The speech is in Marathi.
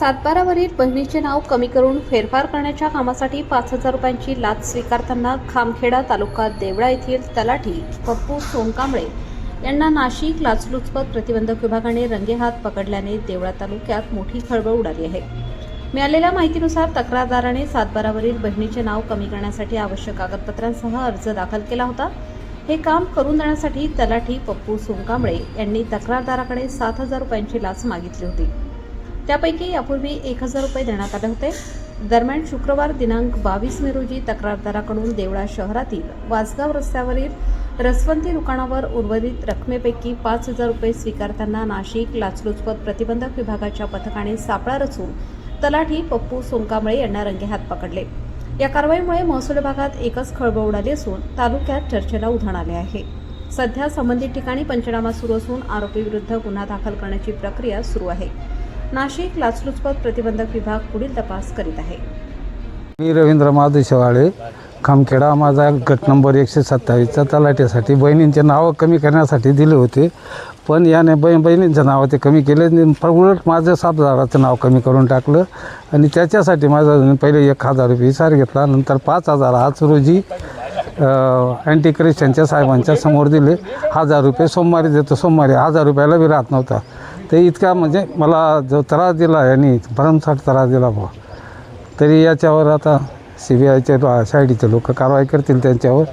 सातबारावरील बहिणीचे नाव कमी करून फेरफार करण्याच्या कामासाठी 5,000 रुपयांची लाच स्वीकारताना खामखेडा तालुका देवळा येथील तलाठी पप्पू सोनकांबळे यांना नाशिक लाचलुचपत प्रतिबंधक विभागाने रंगेहात पकडल्याने देवळा तालुक्यात मोठी खळबळ उडाली आहे। मिळालेल्या माहितीनुसार तक्रारदाराने सातबारावरील बहिणीचे नाव कमी करण्यासाठी आवश्यक कागदपत्रांसह अर्ज दाखल केला होता। हे काम करून देण्यासाठी तलाठी पप्पू सोनकांबळे यांनी तक्रारदाराकडे 7,000 रुपयांची लाच मागितली होती। त्यापैकी यापूर्वी 1,000 रुपये देण्यात आले होते। दरम्यान शुक्रवार दिनांक 22 मे रोजी तक्रारदाराकडून देवळा शहरातील वासगाव रस्त्यावरील रसवंती दुकानावर उर्वरित रकमेपैकी 5,000 रुपये स्वीकारताना नाशिक लाचलुचपत प्रतिबंधक विभागाच्या पथकाने सापळा रचून तलाठी पप्पू सोनकांबळे यांना रंगेहात पकडले। या कारवाईमुळे महसूल विभागात एकच खळबळ उडाली असून तालुक्यात चर्चेला उधाण आले आहे। सध्या संबंधित ठिकाणी पंचनामा सुरू असून आरोपीविरुद्ध गुन्हा दाखल करण्याची प्रक्रिया सुरू आहे। नाशिक लाचलुचपत प्रतिबंधक विभाग पुढील तपास करीत आहे। मी रवींद्र माधुशेवाळे, खामखेडा। माझा गट नंबर 127चा तलाठीसाठी बहिणींचे नाव कमी करण्यासाठी दिले होते, पण याने बहिणींचं नाव ते कमी केले। उलट माझं सातबाराचं नाव कमी करून टाकलं आणि त्याच्यासाठी माझा पहिले 1,000 रुपये इसार घेतला, नंतर 5,000 आज रोजी अँटी ख्रिश्चनच्या साहेबांच्या समोर दिले। 1,000 रुपये सोमवारी देतो, सोमवारी 1,000 रुपयाला बी राहत नव्हता। ते इतका म्हणजे मला जो त्रास दिला यांनी भरमसाठ त्रास दिला बुवा, तरी याच्यावर आता CBIचे CIDचे लोक कारवाई करतील त्यांच्यावर।